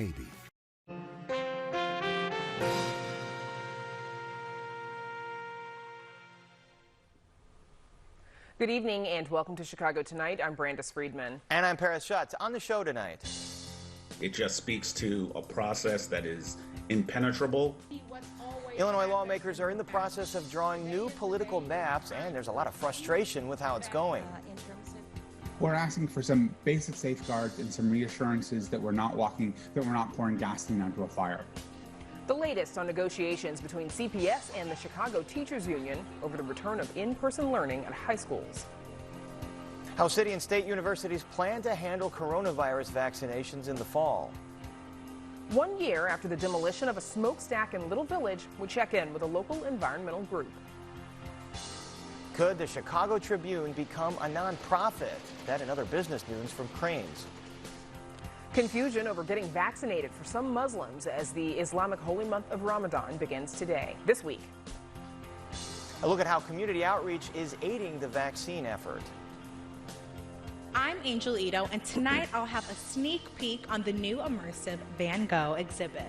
Baby. Good evening and welcome to Chicago Tonight. I'm Brandis Friedman. And I'm Paris Schutz. On the show tonight, it just speaks to a process that is impenetrable. Illinois lawmakers are in the process of drawing new political maps, and there's a lot of frustration with how it's going. We're asking for some basic safeguards and some reassurances that we're not pouring gasoline onto a fire. The latest on negotiations between CPS and the Chicago Teachers Union over the return of in-person learning at high schools. How city and state universities plan to handle coronavirus vaccinations in the fall. 1 year after the demolition of a smokestack in Little Village, we check in with a local environmental group. Could the Chicago Tribune become a nonprofit? That and other business news from Cranes. Confusion over getting vaccinated for some Muslims as the Islamic holy month of Ramadan begins today. This week, a look at how community outreach is aiding the vaccine effort. I'm Angel Ito, and tonight I'll have a sneak peek on the new Immersive Van Gogh exhibit.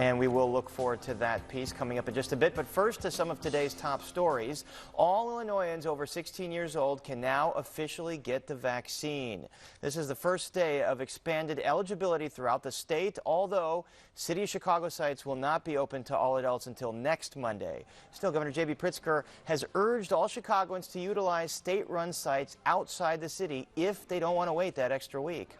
And we will look forward to that piece coming up in just a bit. But first, to some of today's top stories. All Illinoisans over 16 years old can now officially get the vaccine. This is the first day of expanded eligibility throughout the state, although City of Chicago sites will not be open to all adults until next Monday. Still, Governor J.B. Pritzker has urged all Chicagoans to utilize state-run sites outside the city if they don't want to wait that extra week.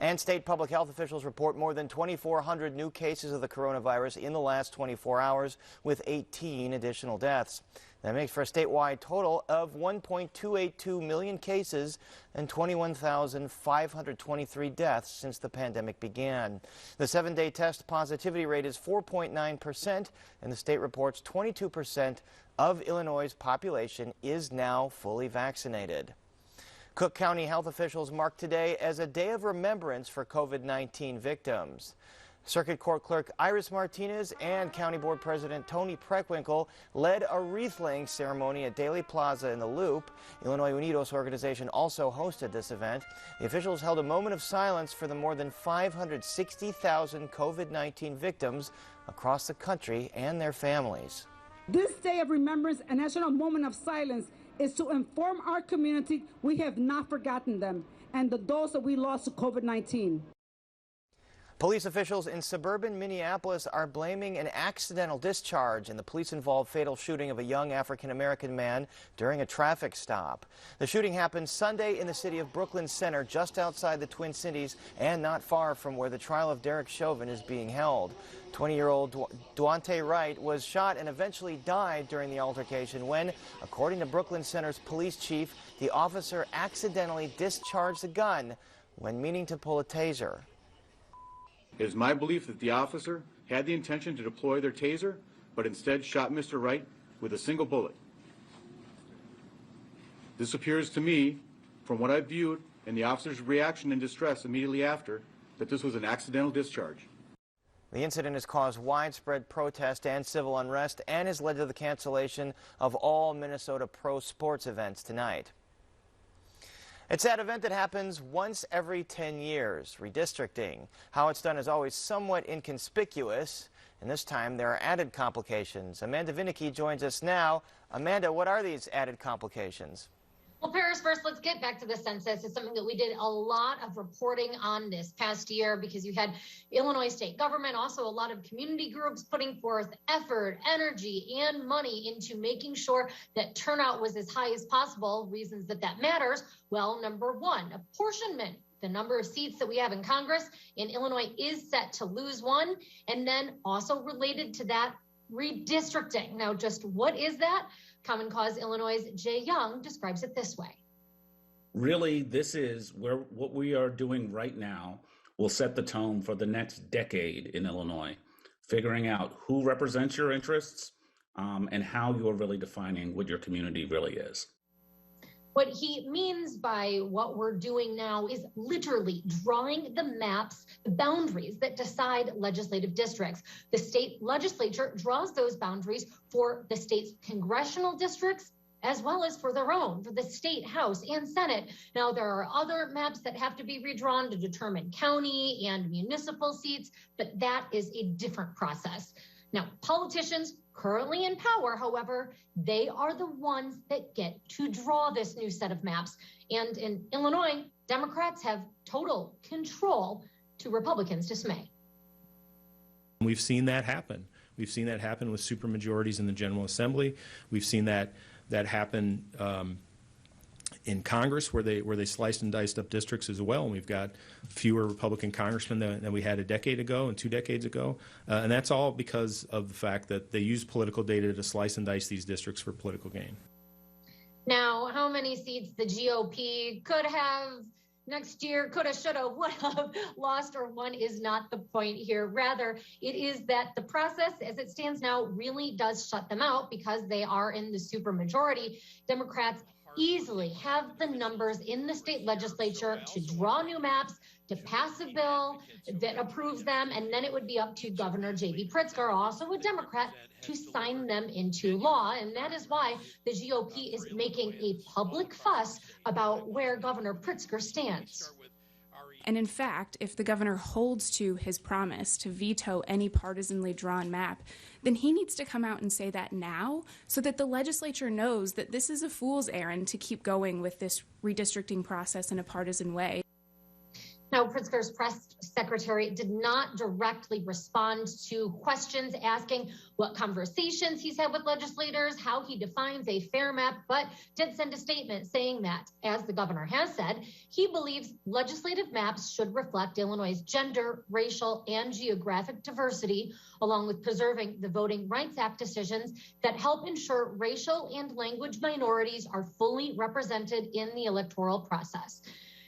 And state public health officials report more than 2,400 new cases of the coronavirus in the last 24 hours, with 18 additional deaths. That makes for a statewide total of 1.282 million cases and 21,523 deaths since the pandemic began. The 7-day test positivity rate is 4.9%, and the state reports 22% of Illinois' population is now fully vaccinated. Cook County health officials mark today as a day of remembrance for COVID-19 victims. Circuit Court Clerk Iris Martinez and County Board President Tony Preckwinkle led a wreath-laying ceremony at Daly Plaza in the Loop. Illinois Unidos organization also hosted this event. The officials held a moment of silence for the more than 560,000 COVID-19 victims across the country and their families. This day of remembrance, a national moment of silence, is to inform our community we have not forgotten them and those that we lost to COVID-19. Police officials in suburban Minneapolis are blaming an accidental discharge in the police-involved fatal shooting of a young African-American man during a traffic stop. The shooting happened Sunday in the city of Brooklyn Center, just outside the Twin Cities and not far from where the trial of Derek Chauvin is being held. 20-year-old Duante Wright was shot and eventually died during the altercation when, according to Brooklyn Center's police chief, the officer accidentally discharged the gun when meaning to pull a taser. It is my belief that the officer had the intention to deploy their taser, but instead shot Mr. Wright with a single bullet. This appears to me, from what I viewed and the officer's reaction and distress immediately after, that this was an accidental discharge. The incident has caused widespread protest and civil unrest and has led to the cancellation of all Minnesota pro sports events tonight. It's that event that happens once every 10 years, redistricting. How it's done is always somewhat inconspicuous, and this time there are added complications. Amanda Vinicky joins us now. Amanda, what are these added complications? Well, Paris, first, let's get back to the census. It's something that we did a lot of reporting on this past year because you had Illinois state government, also a lot of community groups putting forth effort, energy, and money into making sure that turnout was as high as possible. Reasons that matters. Well, number one, apportionment. The number of seats that we have in Congress in Illinois is set to lose one. And then also related to that, redistricting. Now, just what is that? Common Cause Illinois' Jay Young describes it this way. Really, this is where what we are doing right now will set the tone for the next decade in Illinois, figuring out who represents your interests and how you're really defining what your community really is. What he means by what we're doing now is literally drawing the maps, the boundaries that decide legislative districts. The state legislature draws those boundaries for the state's congressional districts as well as for their own, for the state, House, and Senate. Now, there are other maps that have to be redrawn to determine county and municipal seats, but that is a different process. Now, politicians currently in power, however, they are the ones that get to draw this new set of maps. And in Illinois, Democrats have total control to Republicans' dismay. We've seen that happen. We've seen that happen with supermajorities in the General Assembly. We've seen that happen in Congress, where they sliced and diced up districts as well. And we've got fewer Republican congressmen than we had a decade ago and 2 decades ago. And that's all because of the fact that they use political data to slice and dice these districts for political gain. Now, how many seats the GOP could have next year, coulda, shoulda, woulda lost or won is not the point here. Rather, it is that the process as it stands now really does shut them out because they are in the supermajority. Democrats easily have the numbers in the state legislature to draw new maps, to pass a bill that approves them, and then it would be up to Governor J.B. Pritzker, also a Democrat, to sign them into law. And that is why the GOP is making a public fuss about where Governor Pritzker stands. And in fact, if the governor holds to his promise to veto any partisanly drawn map, then he needs to come out and say that now so that the legislature knows that this is a fool's errand to keep going with this redistricting process in a partisan way. Now, Pritzker's press secretary did not directly respond to questions asking what conversations he's had with legislators, how he defines a fair map, but did send a statement saying that, as the governor has said, he believes legislative maps should reflect Illinois' gender, racial, and geographic diversity, along with preserving the Voting Rights Act decisions that help ensure racial and language minorities are fully represented in the electoral process.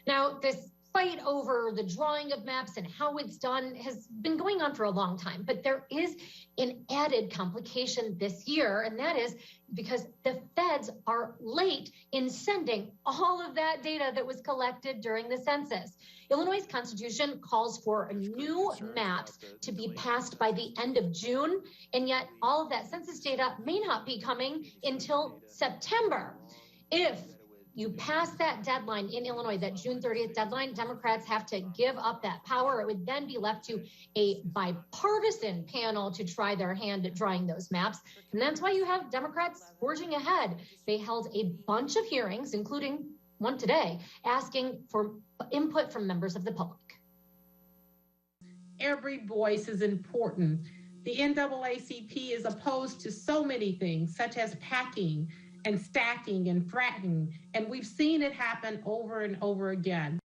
Now, this fight over the drawing of maps and how it's done has been going on for a long time, but there is an added complication this year, and that is because the feds are late in sending all of that data that was collected during the census. Illinois' Constitution calls for new maps to be passed by the end of June, and yet all of that census data may not be coming until September. If you pass that deadline in Illinois, that June 30th deadline, Democrats have to give up that power. It would then be left to a bipartisan panel to try their hand at drawing those maps. And that's why you have Democrats forging ahead. They held a bunch of hearings, including one today, asking for input from members of the public. Every voice is important. The NAACP is opposed to so many things, such as packing and stacking and fracking, and we've seen it happen over and over again.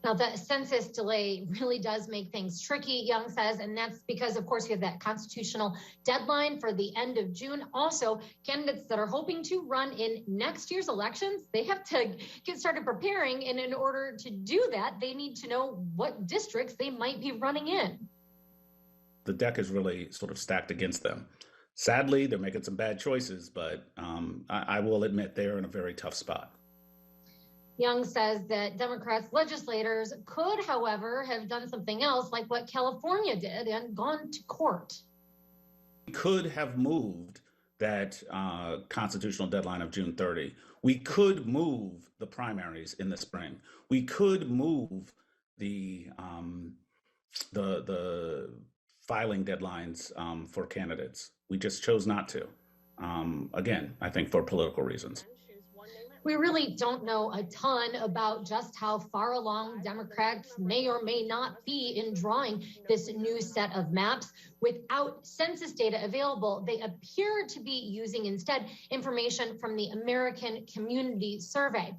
Now, the census delay really does make things tricky, Young says, and that's because, of course, we have that constitutional deadline for the end of June. Also, candidates that are hoping to run in next year's elections, they have to get started preparing, and in order to do that, they need to know what districts they might be running in. The deck is really sort of stacked against them. Sadly, they're making some bad choices, but I will admit they're in a very tough spot. Young says that Democrats legislators could, however, have done something else like what California did and gone to court. We could have moved that constitutional deadline of June 30. We could move the primaries in the spring. We could move the filing deadlines for candidates. We just chose not to. Again, I think for political reasons. We really don't know a ton about just how far along Democrats may or may not be in drawing this new set of maps. Without census data available, they appear to be using instead information from the American Community Survey.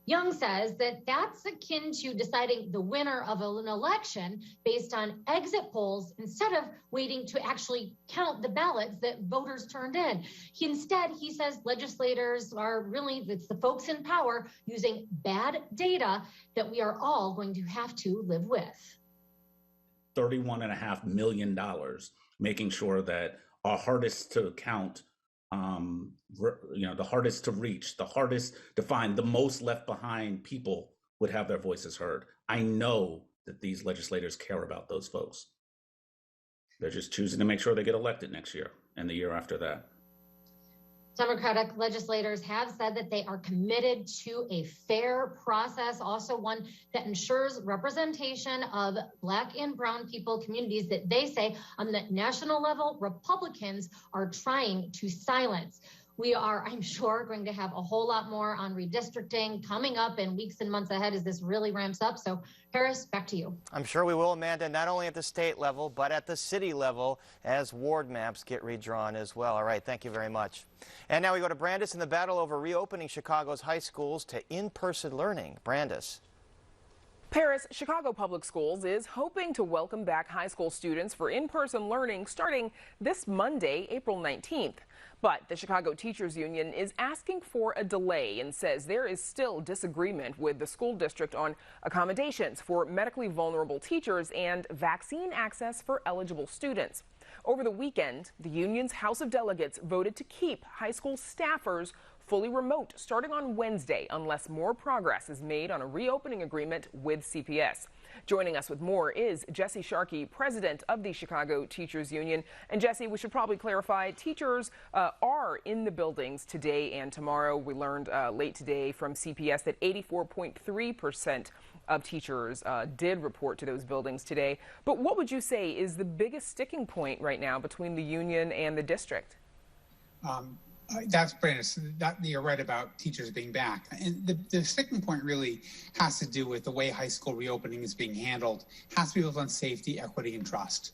Young says that that's akin to deciding the winner of an election based on exit polls instead of waiting to actually count the ballots that voters turned in. Instead, he says legislators are really, it's the folks in power using bad data that we are all going to have to live with. $31.5 million, making sure that our hardest to count, the hardest to reach, the hardest to find, the most left behind people would have their voices heard. I know that these legislators care about those folks. They're just choosing to make sure they get elected next year and the year after that. Democratic legislators have said that they are committed to a fair process, also one that ensures representation of Black and brown people communities that they say on the national level, Republicans are trying to silence. We are, I'm sure, going to have a whole lot more on redistricting coming up in weeks and months ahead as this really ramps up. So, Harris, back to you. I'm sure we will, Amanda, not only at the state level, but at the city level as ward maps get redrawn as well. All right, thank you very much. And now we go to Brandis in the battle over reopening Chicago's high schools to in-person learning. Brandis. Paris, Chicago Public Schools is hoping to welcome back high school students for in-person learning starting this Monday, April 19th. But the Chicago Teachers Union is asking for a delay and says there is still disagreement with the school district on accommodations for medically vulnerable teachers and vaccine access for eligible students. Over the weekend, the union's House of Delegates voted to keep high school staffers fully remote starting on Wednesday unless more progress is made on a reopening agreement with CPS. Joining us with more is Jesse Sharkey, president of the Chicago Teachers Union. And Jesse, we should probably clarify, teachers are in the buildings today and tomorrow. We learned late today from CPS that 84.3% of teachers did report to those buildings today. But what would you say is the biggest sticking point right now between the union and the district? That's Brandon. You're right about teachers being back. And the sticking point really has to do with the way high school reopening is being handled. It has to be built on safety, equity, and trust.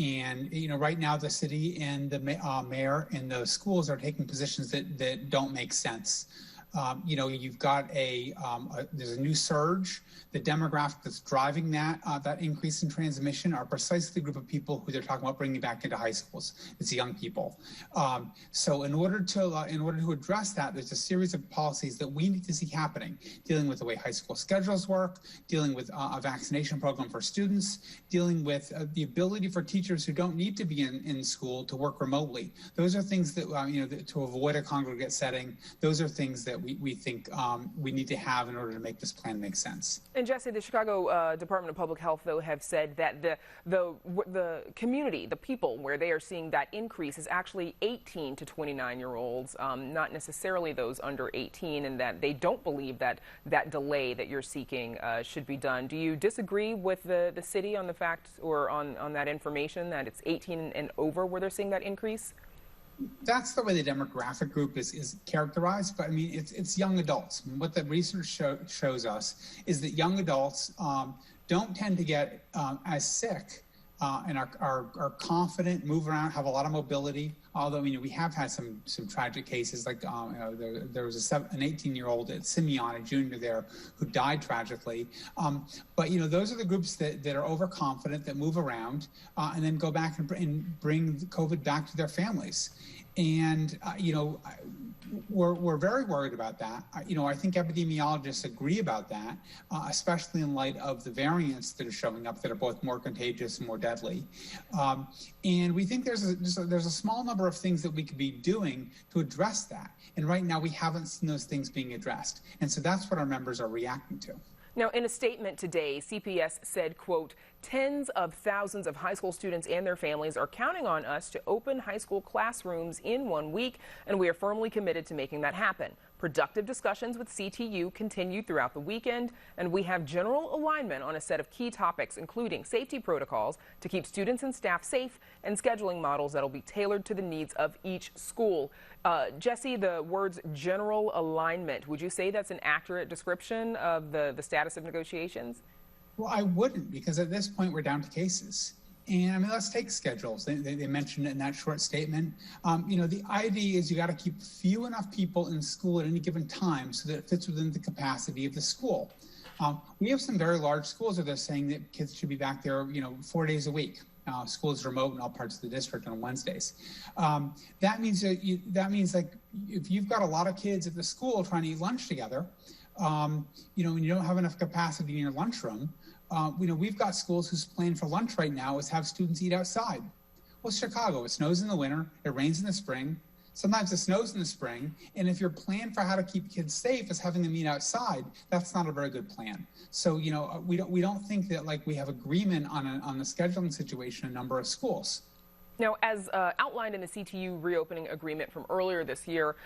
And, right now the city and the mayor and the schools are taking positions that don't make sense. You've got there's a new surge. The demographic that's driving that increase in transmission are precisely the group of people who they're talking about bringing back into high schools. It's young people. So in order to address that, there's a series of policies that we need to see happening, dealing with the way high school schedules work, dealing with a vaccination program for students, dealing with the ability for teachers who don't need to be in school to work remotely. Those are things that, to avoid a congregate setting, those are things that we think we need to have in order to make this plan make sense. And Jesse, the Chicago Department of Public Health, though, have said that the community, the people where they are seeing that increase is actually 18 to 29-year-olds, not necessarily those under 18, and that they don't believe that delay that you're seeking should be done. Do you disagree with the city on the fact or on that information that it's 18 and over where they're seeing that increase? That's the way the demographic group is characterized, but I mean, it's young adults. What the research shows us is that young adults don't tend to get as sick and are confident, move around, have a lot of mobility. Although, we have had some tragic cases, like there was an 18-year-old at Simeon, a junior there, who died tragically. But those are the groups that are overconfident, that move around, and then go back and bring COVID back to their families. And we're very worried about that. I think epidemiologists agree about that, especially in light of the variants that are showing up that are both more contagious and more deadly. And we think there's a small number of things that we could be doing to address that. And right now we haven't seen those things being addressed. And so that's what our members are reacting to. Now, in a statement today, CPS said, quote, tens of thousands of high school students and their families are counting on us to open high school classrooms in 1 week, and we are firmly committed to making that happen. Productive discussions with CTU continued throughout the weekend, and we have general alignment on a set of key topics, including safety protocols to keep students and staff safe and scheduling models that will be tailored to the needs of each school. Jesse, the words general alignment, would you say that's an accurate description of the status of negotiations? Well, I wouldn't, because at this point we're down to cases. And let's take schedules. They mentioned it in that short statement. The idea is you got to keep few enough people in school at any given time so that it fits within the capacity of the school. We have some very large schools that are saying that kids should be back there, 4 days a week. School is remote in all parts of the district on Wednesdays. That means like if you've got a lot of kids at the school trying to eat lunch together, and you don't have enough capacity in your lunchroom. We've got schools whose plan for lunch right now is have students eat outside. Well, Chicago, it snows in the winter, it rains in the spring. Sometimes it snows in the spring, and if your plan for how to keep kids safe is having them eat outside, that's not a very good plan. So, we don't think that we have agreement on the scheduling situation in a number of schools. Now, as outlined in the CTU reopening agreement from earlier this year,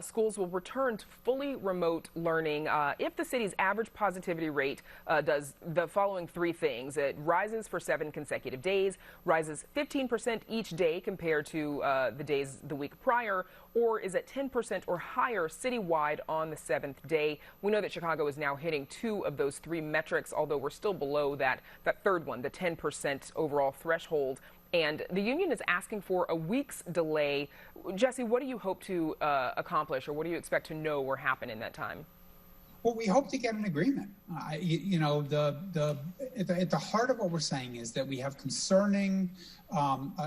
schools will return to fully remote learning if the city's average positivity rate does the following three things. It rises for 7 consecutive days, rises 15% each day compared to the days the week prior, or is at 10% or higher citywide on the 7th day. We know that Chicago is now hitting 2 of those 3 metrics, although we're still below that third one, the 10% overall threshold. And the union is asking for a week's delay. Jesse, what do you hope to accomplish, or what do you expect to know or happen in that time? Well, we hope to get an agreement. At the heart of what we're saying is that we have concerning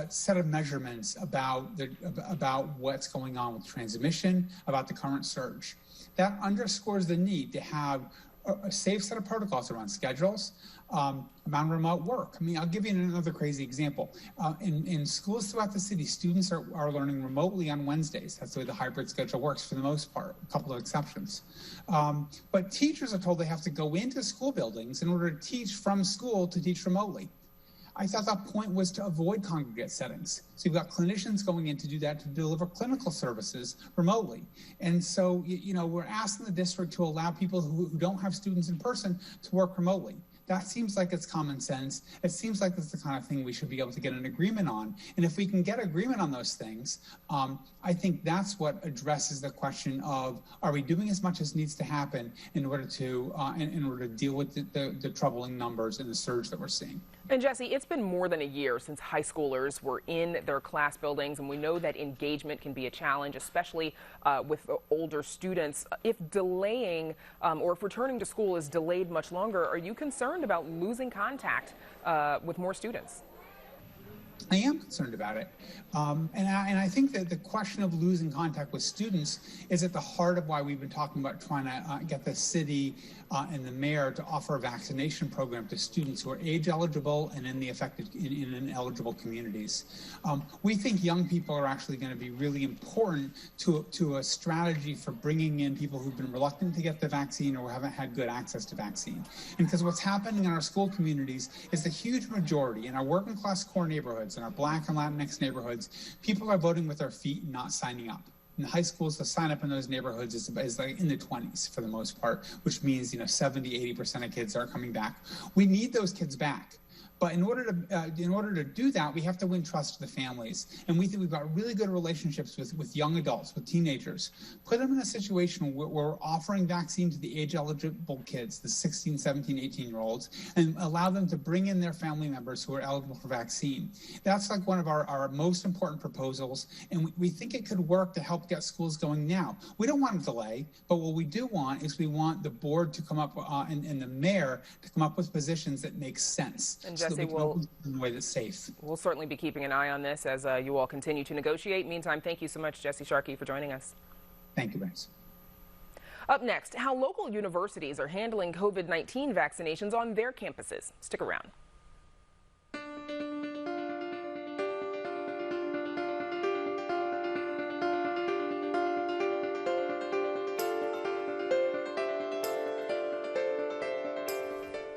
set of measurements about what's going on with transmission, about the current surge. That underscores the need to have a safe set of protocols around schedules, around remote work. I mean, I'll give you another crazy example. In schools throughout the city, students are learning remotely on Wednesdays. That's the way the hybrid schedule works for the most part, a couple of exceptions. But teachers are told they have to go into school buildings in order to teach from school to teach remotely. I thought that point was to avoid congregate settings. So you've got clinicians going in to do that, to deliver clinical services remotely. And so, we're asking the district to allow people who don't have students in person to work remotely. That seems like it's common sense. It seems like it's the kind of thing we should be able to get an agreement on. And if we can get agreement on those things, I think that's what addresses the question of, are we doing as much as needs to happen in order to deal with the troubling numbers and the surge that we're seeing? And Jesse, it's been more than a year since high schoolers were in their class buildings, and we know that engagement can be a challenge, especially with older students. If delaying or if returning to school is delayed much longer, are you concerned about losing contact with more students? I am concerned about it. And I think that the question of losing contact with students is at the heart of why we've been talking about trying to get the city and the mayor to offer a vaccination program to students who are age eligible and in the affected, in ineligible communities. We think young people are actually going to be really important to a strategy for bringing in people who've been reluctant to get the vaccine or haven't had good access to vaccine. And because what's happening in our school communities is the huge majority in our working class core neighborhoods, in our Black and Latinx neighborhoods, people are voting with their feet and not signing up. In high schools, the sign up in those neighborhoods is like in the 20s for the most part, which means 70–80% of kids are coming back. We need those kids back. But in order to do that, we have to win trust of the families. And we think we've got really good relationships with young adults, with teenagers. Put them in a situation where we're offering vaccine to the age-eligible kids, the 16, 17, 18-year-olds, and allow them to bring in their family members who are eligible for vaccine. That's like one of our most important proposals, and we think it could work to help get schools going now. We don't want a delay, but what we do want is we want the board to come up and the mayor to come up with positions that make sense. And Jesse, in a way that's safe. We'll certainly be keeping an eye on this as you all continue to negotiate. Meantime, thank you so much, Jesse Sharkey, for joining us. Thank you, Vince. Up next, how local universities are handling COVID-19 vaccinations on their campuses. Stick around.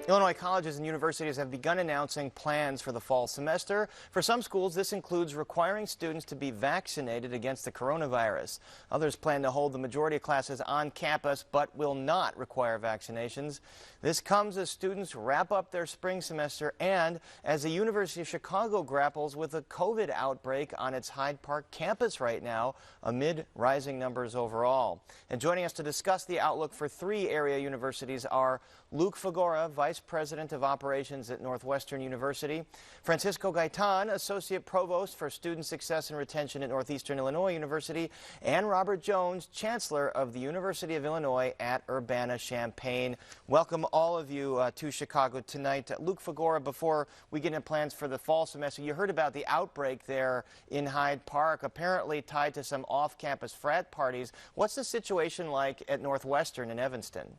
Illinois colleges and universities have begun announcing plans for the fall semester. For some schools, this includes requiring students to be vaccinated against the coronavirus. Others plan to hold the majority of classes on campus, but will not require vaccinations. This comes as students wrap up their spring semester and as the University of Chicago grapples with a COVID outbreak on its Hyde Park campus right now, amid rising numbers overall. And joining us to discuss the outlook for 3 area universities are Luke Fagora, Vice President of Operations at Northwestern University, Francisco Gaitan, Associate Provost for Student Success and Retention at Northeastern Illinois University, and Robert Jones, Chancellor of the University of Illinois at Urbana-Champaign. Welcome all of you to Chicago tonight. Luke Fagora, before we get into plans for the fall semester, you heard about the outbreak there in Hyde Park, apparently tied to some off-campus frat parties. What's the situation like at Northwestern in Evanston?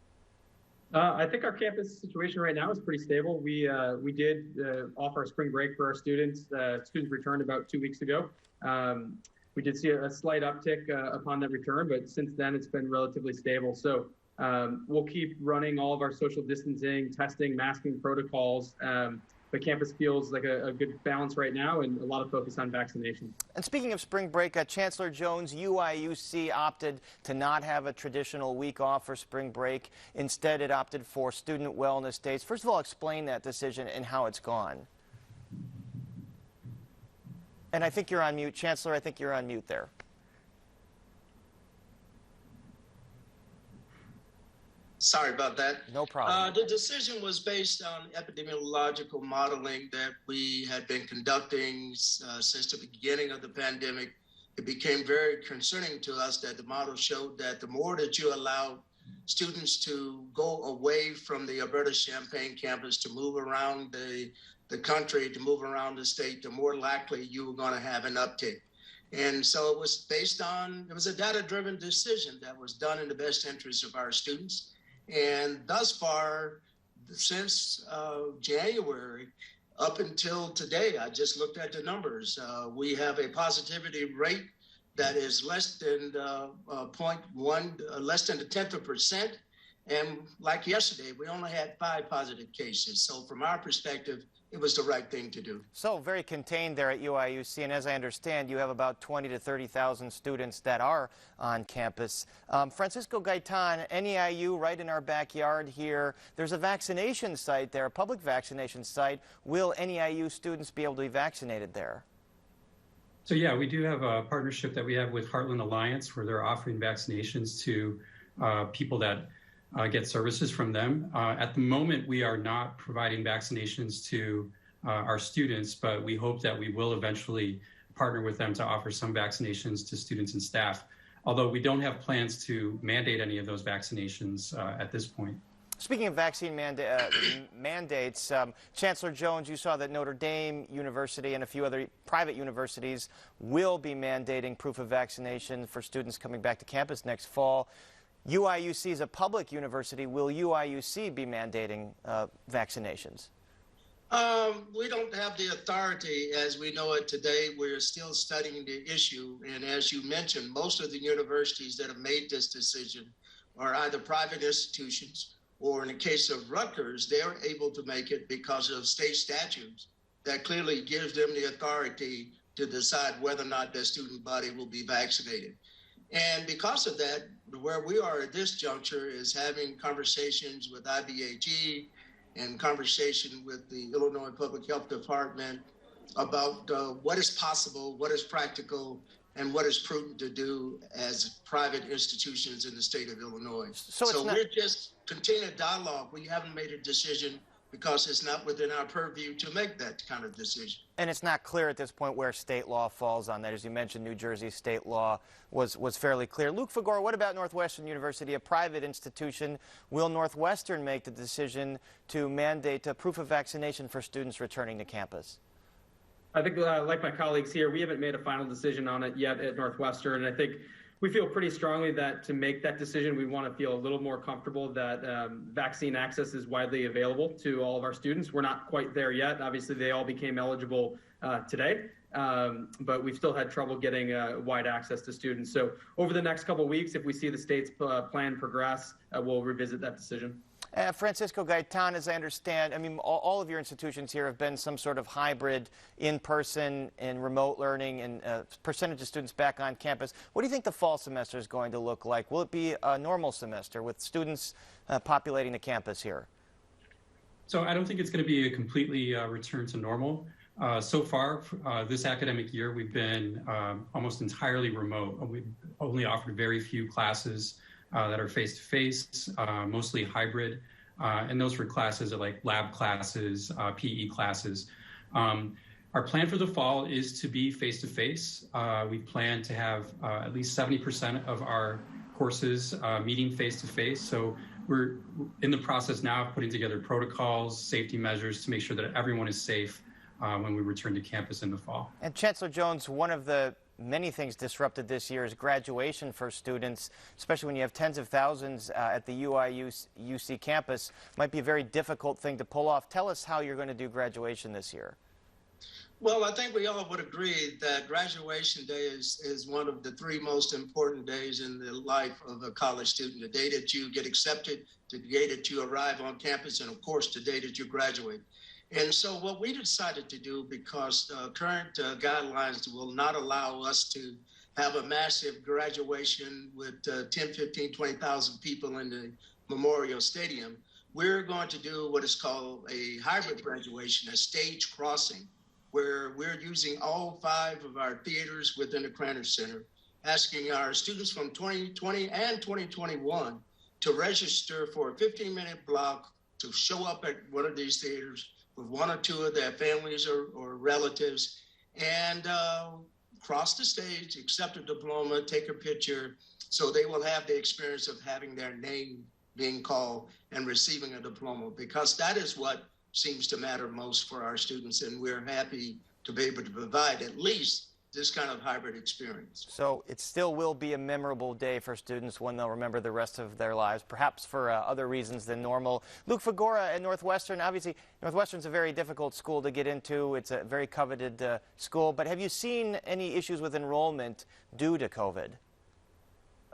I think our campus situation right now is pretty stable. We did offer a spring break for our students. Students returned about 2 weeks ago. We did see a slight uptick upon that return, but since then it's been relatively stable. So we'll keep running all of our social distancing, testing, masking protocols. but campus feels like a good balance right now, and a lot of focus on vaccination. And speaking of spring break, Chancellor Jones, UIUC opted to not have a traditional week off for spring break. Instead, it opted for student wellness days. First of all, explain that decision and how it's gone. And I think you're on mute. Chancellor, I think you're on mute there. Sorry about that. No problem. The decision was based on epidemiological modeling that we had been conducting since the beginning of the pandemic. It became very concerning to us that the model showed that the more that you allow students to go away from the Alberta-Champaign campus to move around the country, to move around the state, the more likely you were going to have an uptick. And so it was it was a data-driven decision that was done in the best interest of our students. And thus far, since January, up until today, I just looked at the numbers. We have a positivity rate that is less than 0.1, less than a 1/10%. And like yesterday, we only had 5 positive cases. So from our perspective, it was the right thing to do. So very contained there at UIUC, and as I understand, you have about 20 to 30,000 students that are on campus. Francisco Gaitan, NEIU, right in our backyard here. There's a vaccination site there, a public vaccination site. Will NEIU students be able to be vaccinated there? So yeah, we do have a partnership that we have with Heartland Alliance where they're offering vaccinations to people that get services from them. At the moment, we are not providing vaccinations to our students, but we hope that we will eventually partner with them to offer some vaccinations to students and staff, although we don't have plans to mandate any of those vaccinations at this point. Speaking of vaccine mandates, Chancellor Jones, you saw that Notre Dame University and a few other private universities will be mandating proof of vaccination for students coming back to campus next fall. UIUC is a public university. Will UIUC be mandating vaccinations? We don't have the authority as we know it today. We're still studying the issue. And as you mentioned, most of the universities that have made this decision are either private institutions, or in the case of Rutgers, they're able to make it because of state statutes that clearly gives them the authority to decide whether or not their student body will be vaccinated. And because of that, where we are at this juncture is having conversations with IBAG and conversation with the Illinois Public Health Department about what is possible, what is practical, and what is prudent to do as private institutions in the state of Illinois. So we're just continuing dialogue. We haven't made a decision because it's not within our purview to make that kind of decision. And it's not clear at this point where state law falls on that. As you mentioned, New Jersey state law was fairly clear. Luke Fagor, what about Northwestern University, a private institution? Will Northwestern make the decision to mandate a proof of vaccination for students returning to campus? I think, like my colleagues here, we haven't made a final decision on it yet at Northwestern. And I think we feel pretty strongly that to make that decision, we want to feel a little more comfortable that vaccine access is widely available to all of our students. We're not quite there yet. Obviously, they all became eligible today, but we've still had trouble getting wide access to students. So over the next couple of weeks, if we see the state's plan progress, we'll revisit that decision. Francisco Gaitan, as I understand, I mean, all of your institutions here have been some sort of hybrid in-person and remote learning and percentage of students back on campus. What do you think the fall semester is going to look like? Will it be a normal semester with students populating the campus here? So I don't think it's going to be a completely return to normal. So far, this academic year, we've been almost entirely remote. We've only offered very few classes that are face-to-face, mostly hybrid, and those for classes are like lab classes, PE classes. Our plan for the fall is to be face-to-face. We plan to have at least 70% of our courses meeting face-to-face. So we're in the process now of putting together protocols, safety measures to make sure that everyone is safe when we return to campus in the fall. And Chancellor Jones, one of the many things disrupted this year is graduation for students, especially when you have tens of thousands at the UIUC campus. Might be a very difficult thing to pull off. Tell us how you're going to do graduation this year. Well, I think we all would agree that graduation day is one of the 3 most important days in the life of a college student. The day that you get accepted, the day that you arrive on campus, and of course, the day that you graduate. And so what we decided to do, because current guidelines will not allow us to have a massive graduation with 10, 15, 20,000 people in the Memorial Stadium, we're going to do what is called a hybrid graduation, a stage crossing, where we're using all 5 of our theaters within the Cranner Center, asking our students from 2020 and 2021 to register for a 15-minute block to show up at one of these theaters with 1 or 2 of their families or relatives, and cross the stage, accept a diploma, take a picture, so they will have the experience of having their name being called and receiving a diploma, because that is what seems to matter most for our students, and we're happy to be able to provide at least this kind of hybrid experience. So it still will be a memorable day for students, one they'll remember the rest of their lives, perhaps for other reasons than normal. Luke Fagora at Northwestern. Obviously, Northwestern's a very difficult school to get into. It's a very coveted school. But have you seen any issues with enrollment due to COVID?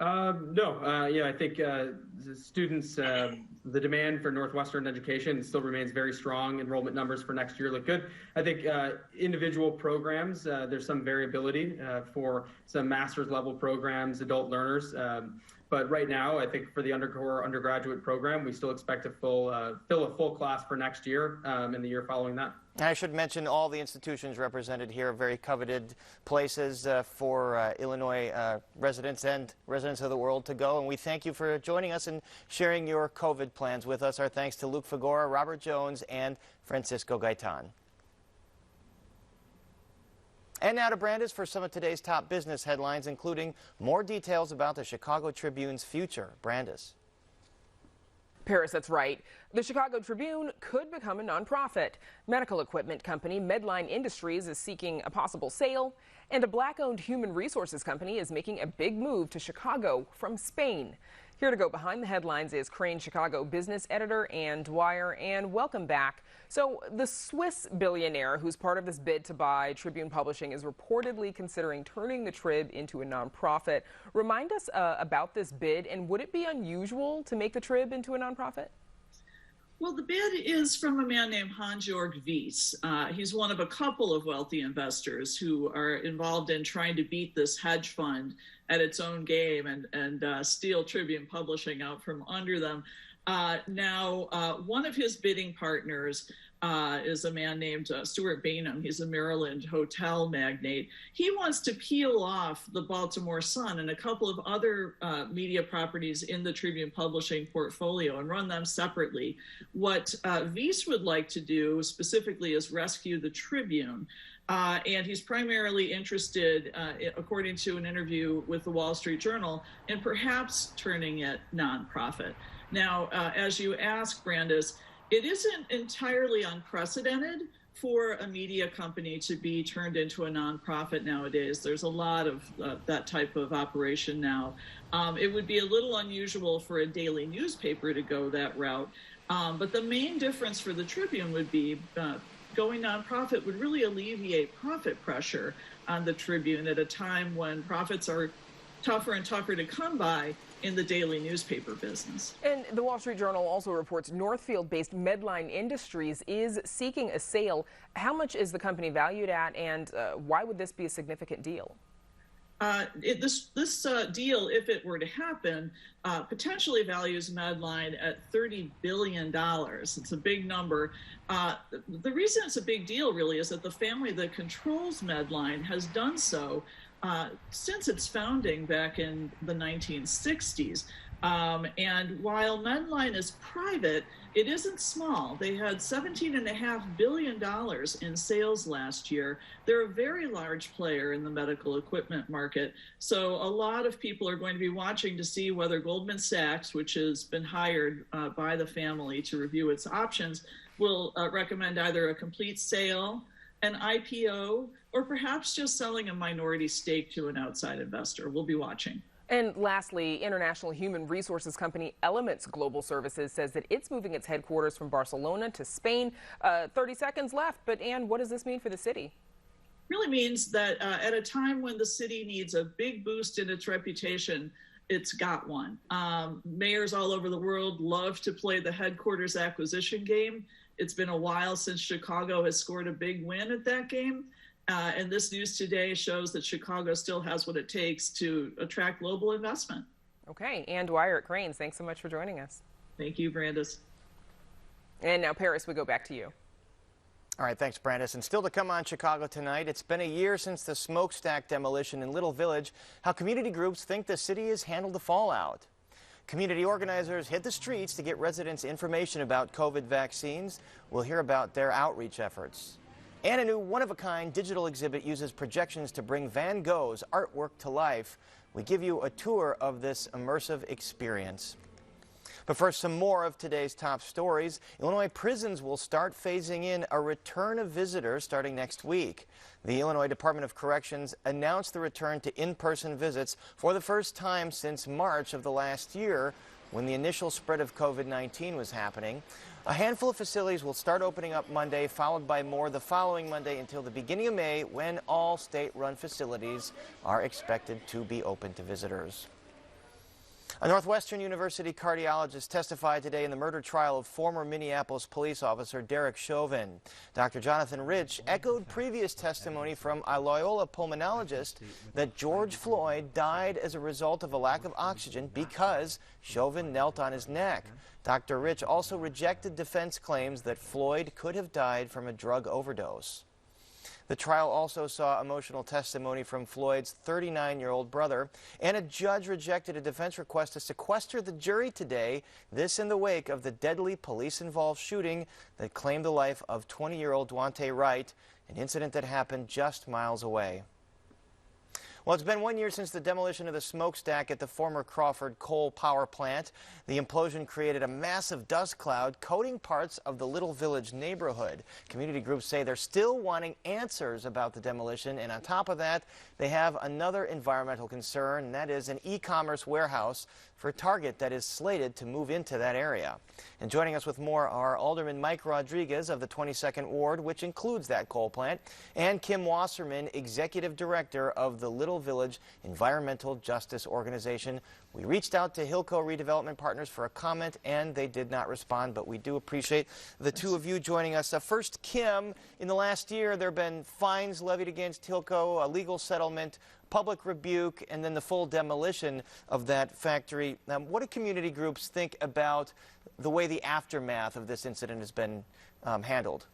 No. Yeah, I think the students, the demand for Northwestern education still remains very strong. Enrollment numbers for next year look good. I think individual programs, there's some variability for some master's level programs, adult learners. But right now, I think for the undergraduate program, we still expect to fill a full class for next year and the year following that. I should mention all the institutions represented here are very coveted places for Illinois residents and residents of the world to go. And we thank you for joining us and sharing your COVID plans with us. Our thanks to Luke Fagora, Robert Jones, and Francisco Gaitan. And now to Brandis for some of today's top business headlines, including more details about the Chicago Tribune's future. Brandis. Paris, that's right. The Chicago Tribune could become a nonprofit. Medical equipment company Medline Industries is seeking a possible sale, and a black-owned human resources company is making a big move to Chicago from Spain. Here to go behind the headlines is Crane Chicago business editor Ann Dwyer. Ann, welcome back. So the Swiss billionaire who's part of this bid to buy Tribune Publishing is reportedly considering turning the Trib into a nonprofit. Remind us about this bid, and would it be unusual to make the Trib into a nonprofit? Well, the bid is from a man named Hans-Jörg Wyss. He's one of a couple of wealthy investors who are involved in trying to beat this hedge fund at its own game and steal Tribune Publishing out from under them. Now, one of his bidding partners is a man named Stuart Bainum. He's a Maryland hotel magnate. He wants to peel off the Baltimore Sun and a couple of other media properties in the Tribune Publishing portfolio and run them separately. What Wyss would like to do specifically is rescue the Tribune. And he's primarily interested, according to an interview with the Wall Street Journal, in perhaps turning it nonprofit. Now, as you ask, Brandis, it isn't entirely unprecedented for a media company to be turned into a nonprofit nowadays. There's a lot of that type of operation now. It would be a little unusual for a daily newspaper to go that route. But the main difference for the Tribune would be going nonprofit would really alleviate profit pressure on the Tribune at a time when profits are tougher and tougher to come by in the daily newspaper business. And the Wall Street Journal also reports Northfield-based Medline Industries is seeking a sale. How much is the company valued at, and why would this be a significant deal? This deal, if it were to happen, potentially values Medline at $30 billion. It's a big number. The reason it's a big deal, really, is that the family that controls Medline has done so since its founding back in the 1960s. And while Medline is private, it isn't small. They had $17.5 billion in sales last year. They're a very large player in the medical equipment market. So a lot of people are going to be watching to see whether Goldman Sachs, which has been hired by the family to review its options, will recommend either a complete sale, an IPO, or perhaps just selling a minority stake to an outside investor. We'll be watching. And lastly, international human resources company Elements Global Services says that it's moving its headquarters from Barcelona to Spain. 30 seconds left, but Ann, what does this mean for the city? Really means that at a time when the city needs a big boost in its reputation, it's got one. Mayors all over the world love to play the headquarters acquisition game. It's been a while since Chicago has scored a big win at that game. And this news today shows that Chicago still has what it takes to attract global investment. Okay, Ann Dwyer at Cranes, thanks so much for joining us. Thank you, Brandis. And now, Paris, we go back to you. All right, thanks, Brandis. And still to come on Chicago tonight, it's been a year since the smokestack demolition in Little Village, how community groups think the city has handled the fallout. Community organizers hit the streets to get residents information about COVID vaccines. We'll hear about their outreach efforts. And a new one-of-a-kind digital exhibit uses projections to bring Van Gogh's artwork to life. We give you a tour of this immersive experience. But first, some more of today's top stories. Illinois prisons will start phasing in a return of visitors starting next week. The Illinois Department of Corrections announced the return to in-person visits for the first time since March of the last year, when the initial spread of COVID-19 was happening. A handful of facilities will start opening up Monday, followed by more the following Monday until the beginning of May, when all state-run facilities are expected to be open to visitors. A Northwestern University cardiologist testified today in the murder trial of former Minneapolis police officer Derek Chauvin. Dr. Jonathan Rich echoed previous testimony from a Loyola pulmonologist that George Floyd died as a result of a lack of oxygen because Chauvin knelt on his neck. Dr. Rich also rejected defense claims that Floyd could have died from a drug overdose. The trial also saw emotional testimony from Floyd's 39-year-old brother, and a judge rejected a defense request to sequester the jury today, this in the wake of the deadly police-involved shooting that claimed the life of 20-year-old Dwante Wright, an incident that happened just miles away. Well, it's been 1 year since the demolition of the smokestack at the former Crawford coal power plant. The implosion created a massive dust cloud coating parts of the Little Village neighborhood. Community groups say they're still wanting answers about the demolition, and on top of that, they have another environmental concern, and that is an e-commerce warehouse for Target that is slated to move into that area. And joining us with more are Alderman Mike Rodriguez of the 22nd Ward, which includes that coal plant, and Kim Wasserman, Executive Director of the Little Village Environmental Justice Organization. We reached out to Hillco Redevelopment Partners for a comment, and they did not respond, but we do appreciate the two of you joining us. First, Kim, in the last year, there have been fines levied against Hillco, a legal settlement, public rebuke, and then the full demolition of that factory. What do community groups think about the way the aftermath of this incident has been handled?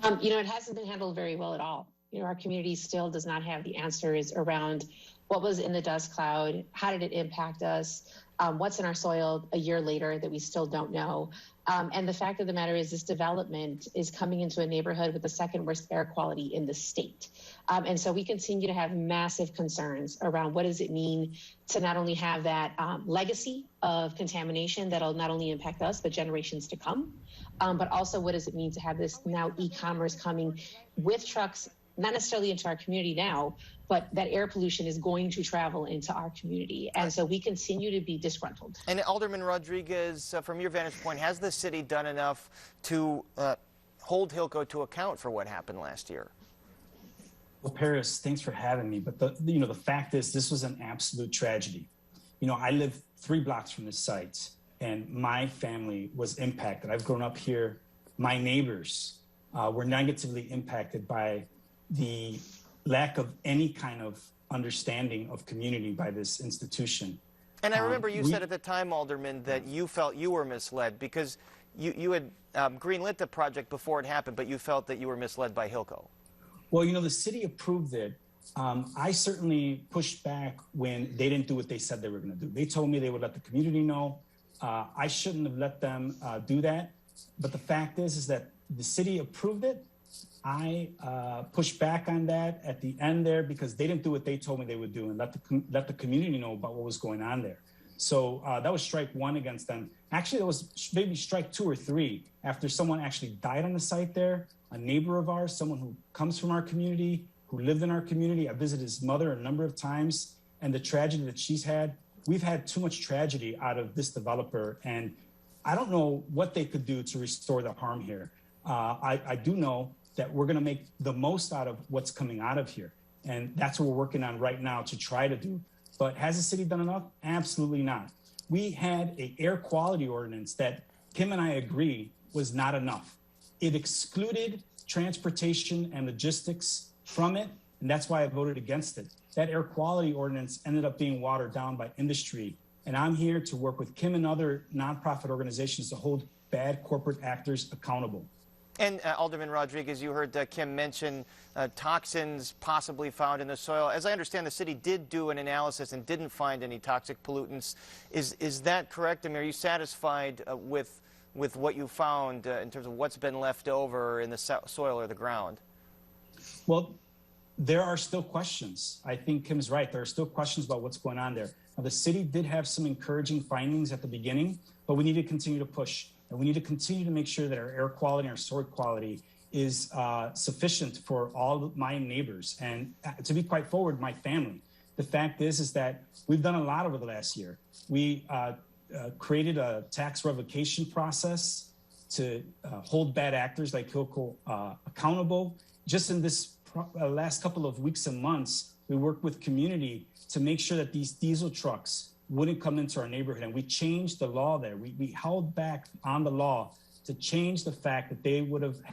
It hasn't been handled very well at all. Our community still does not have the answers around what was in the dust cloud, how did it impact us, what's in our soil a year later that we still don't know. And the fact of the matter is this development is coming into a neighborhood with the second worst air quality in the state. And so we continue to have massive concerns around what does it mean to not only have that legacy of contamination that'll not only impact us, but generations to come, but also what does it mean to have this now e-commerce coming with trucks, not necessarily into our community now, but that air pollution is going to travel into our community. And so we continue to be disgruntled. And Alderman Rodriguez, from your vantage point, has the city done enough to hold Hillco to account for what happened last year? Well, Paris, thanks for having me. But the fact is, this was an absolute tragedy. I live 3 blocks from this site, and my family was impacted. I've grown up here. My neighbors were negatively impacted by the lack of any kind of understanding of community by this institution. And I remember you said at the time, Alderman, that you felt you were misled because you had greenlit the project before it happened, but you felt that you were misled by Hillco. Well, the city approved it. I certainly pushed back when they didn't do what they said they were going to do. They told me they would let the community know. I shouldn't have let them do that. But the fact is that the city approved it. I pushed back on that at the end there because they didn't do what they told me they would do and let the community know about what was going on there. So that was strike 1 against them. Actually, that was maybe strike 2 or 3 after someone actually died on the site there, a neighbor of ours, someone who comes from our community, who lived in our community. I visited his mother a number of times, and the tragedy that she's had. We've had too much tragedy out of this developer, and I don't know what they could do to restore the harm here. I do know that we're going to make the most out of what's coming out of here. And that's what we're working on right now to try to do. But has the city done enough? Absolutely not. We had an air quality ordinance that Kim and I agree was not enough. It excluded transportation and logistics from it, and that's why I voted against it. That air quality ordinance ended up being watered down by industry, and I'm here to work with Kim and other nonprofit organizations to hold bad corporate actors accountable. And Alderman Rodriguez, you heard Kim mention toxins possibly found in the soil. As I understand, the city did do an analysis and didn't find any toxic pollutants. Is that correct? I mean, are you satisfied with what you found in terms of what's been left over in the soil or the ground? Well, there are still questions. I think Kim's right. There are still questions about what's going on there. Now, the city did have some encouraging findings at the beginning, but we need to continue to push. And we need to continue to make sure that our air quality and our soil quality is sufficient for all of my neighbors. And to be quite forward, my family. The fact is that we've done a lot over the last year. We created a tax revocation process to hold bad actors like Hilco accountable. Just in this last couple of weeks and months, we worked with community to make sure that these diesel trucks wouldn't come into our neighborhood. And we changed the law there. We held back on the law to change the fact that they would have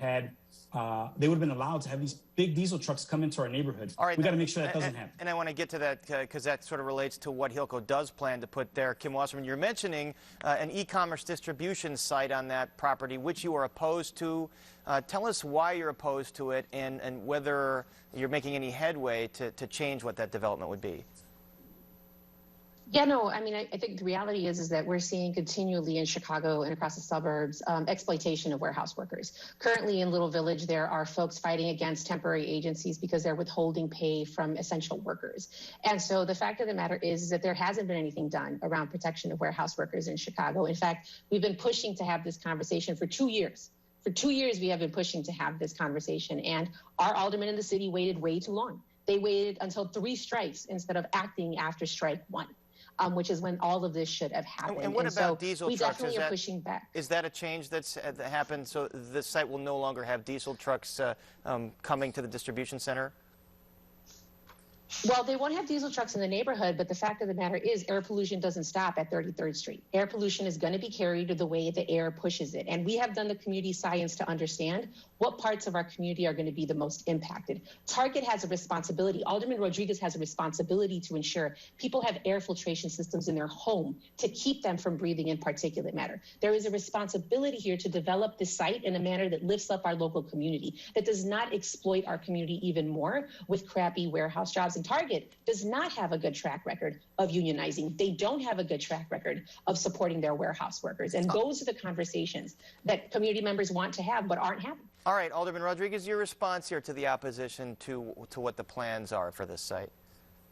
been allowed to have these big diesel trucks come into our neighborhood. All right, we got to make sure that doesn't happen. And I want to get to that because that sort of relates to what Hilco does plan to put there. Kim Wasserman, you're mentioning an e-commerce distribution site on that property, which you are opposed to. Tell us why you're opposed to it and whether you're making any headway to change what that development would be. Yeah, no, I mean, I think the reality is that we're seeing continually in Chicago and across the suburbs exploitation of warehouse workers. Currently in Little Village, there are folks fighting against temporary agencies because they're withholding pay from essential workers. And so the fact of the matter is that there hasn't been anything done around protection of warehouse workers in Chicago. In fact, we've been pushing to have this conversation for 2 years. For 2 years, we have been pushing to have this conversation, and our aldermen in the city waited way too long. They waited until 3 strikes instead of acting after strike 1. Which is when all of this should have happened. And what about diesel we trucks? definitely are pushing back. Is that a change that's happened so the site will no longer have diesel trucks coming to the distribution center? Well, they won't have diesel trucks in the neighborhood, but the fact of the matter is air pollution doesn't stop at 33rd Street. Air pollution is going to be carried the way the air pushes it. And we have done the community science to understand what parts of our community are going to be the most impacted. Target has a responsibility. Alderman Rodriguez has a responsibility to ensure people have air filtration systems in their home to keep them from breathing in particulate matter. There is a responsibility here to develop this site in a manner that lifts up our local community, that does not exploit our community even more with crappy warehouse jobs. And Target does not have a good track record of unionizing. They don't have a good track record of supporting their warehouse workers. And those are the conversations that community members want to have but aren't having. All right, Alderman Rodriguez, your response here to the opposition to what the plans are for this site.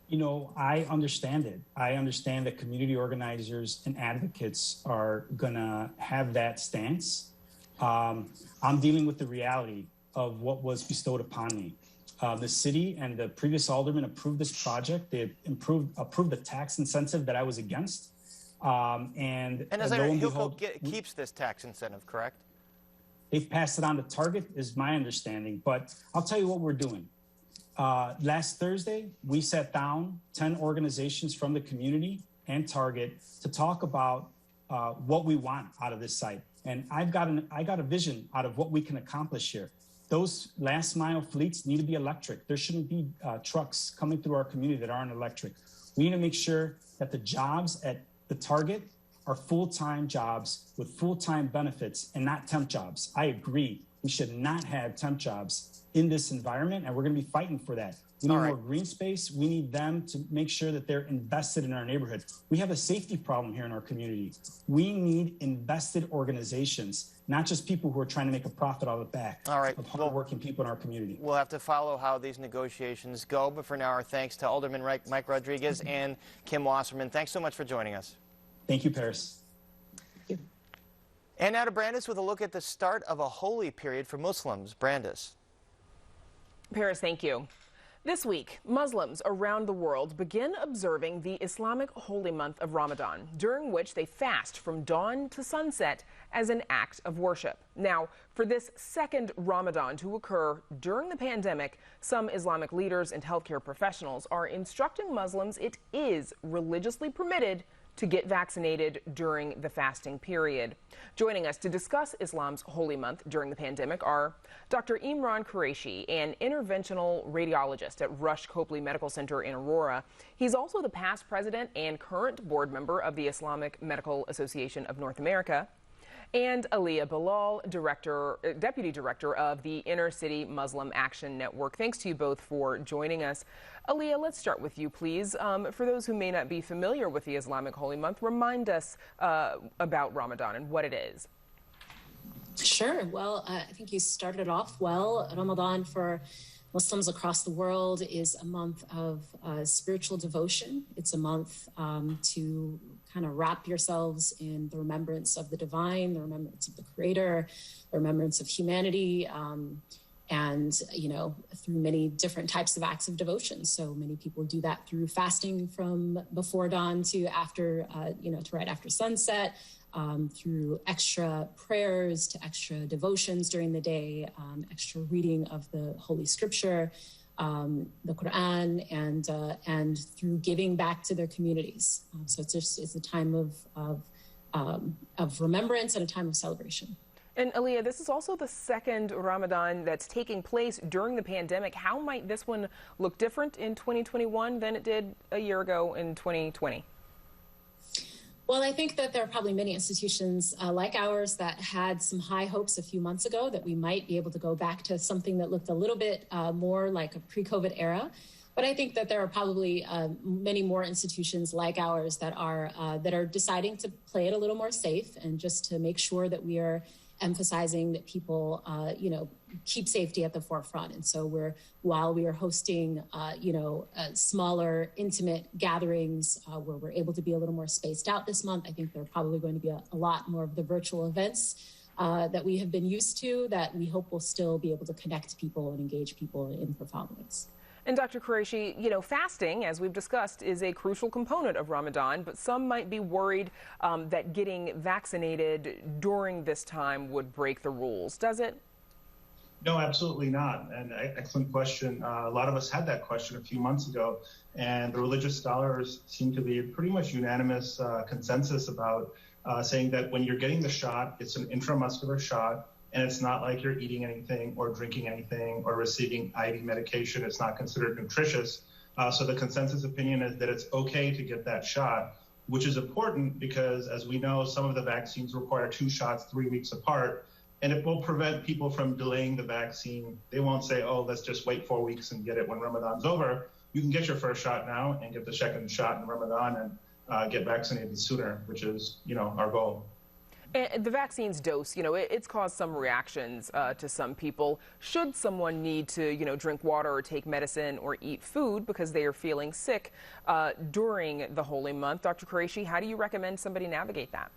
You know, I understand it. I understand that community organizers and advocates are going to have that stance. I'm dealing with the reality of what was bestowed upon me. The city and the previous alderman approved this project. They approved the tax incentive that I was against. And as I know, Hilco keeps this tax incentive, correct? They've passed it on to Target, is my understanding. But I'll tell you what we're doing. Last Thursday, we sat down 10 organizations from the community and Target to talk about what we want out of this site. And I got a vision out of what we can accomplish here. Those last mile fleets need to be electric. There shouldn't be trucks coming through our community that aren't electric. We need to make sure that the jobs at the Target are full-time jobs with full-time benefits and not temp jobs. I agree. We should not have temp jobs in this environment, and we're going to be fighting for that. We need more green space. We need them to make sure that they're invested in our neighborhood. We have a safety problem here in our community. We need invested organizations, not just people who are trying to make a profit out of the back of hardworking people in our community. We'll have to follow how these negotiations go, but for now, our thanks to Alderman Mike Rodriguez and Kim Wasserman. Thanks so much for joining us. Thank you, Paris. Thank you. And now to Brandis with a look at the start of a holy period for Muslims. Brandis. Paris, thank you. This week, Muslims around the world begin observing the Islamic holy month of Ramadan, during which they fast from dawn to sunset as an act of worship. Now, for this second Ramadan to occur during the pandemic, some Islamic leaders and healthcare professionals are instructing Muslims it is religiously permitted to get vaccinated during the fasting period. Joining us to discuss Islam's holy month during the pandemic are Dr. Imran Qureshi, an interventional radiologist at Rush Copley Medical Center in Aurora. He's also the past president and current board member of the Islamic Medical Association of North America, and Aliyah Bilal, Deputy Director of the Inner City Muslim Action Network. Thanks to you both for joining us. Aliyah, let's start with you, please. For those who may not be familiar with the Islamic Holy Month, remind us about Ramadan and what it is. Sure. Well, I think you started it off well. Ramadan for Muslims across the world is a month of spiritual devotion. It's a month to kind of wrap yourselves in the remembrance of the divine, the remembrance of the Creator, the remembrance of humanity, and, you know, through many different types of acts of devotion. So many people do that through fasting from before dawn to after, to right after sunset, through extra prayers to extra devotions during the day, extra reading of the Holy Scripture, the Quran, and through giving back to their communities. So it's a time of remembrance and a time of celebration. And Aliyah, this is also the second Ramadan that's taking place during the pandemic. How might this one look different in 2021 than it did a year ago in 2020? Well, I think that there are probably many institutions like ours that had some high hopes a few months ago that we might be able to go back to something that looked a little bit more like a pre-COVID era. But I think that there are probably many more institutions like ours that are deciding to play it a little more safe, and just to make sure that we are emphasizing that people, keep safety at the forefront. And so while we are hosting, smaller, intimate gatherings where we're able to be a little more spaced out this month, I think there are probably going to be a lot more of the virtual events that we have been used to, that we hope will still be able to connect people and engage people in profound ways. And Dr. Qureshi, fasting, as we've discussed, is a crucial component of Ramadan, but some might be worried that getting vaccinated during this time would break the rules. Does it? No, absolutely not. And excellent question. A lot of us had that question a few months ago, and the religious scholars seem to be pretty much unanimous consensus about saying that when you're getting the shot, it's an intramuscular shot. And it's not like you're eating anything or drinking anything or receiving IV medication. It's not considered nutritious. So the consensus opinion is that it's okay to get that shot, which is important because, as we know, some of the vaccines require 2 shots 3 weeks apart, and it will prevent people from delaying the vaccine. They won't say, oh, let's just wait 4 weeks and get it when Ramadan's over. You can get your first shot now and get the second shot in Ramadan and get vaccinated sooner, which is, our goal. And the vaccine's dose, it's caused some reactions to some people. Should someone need to, drink water or take medicine or eat food because they are feeling sick during the holy month, Dr. Qureshi, how do you recommend somebody navigate that?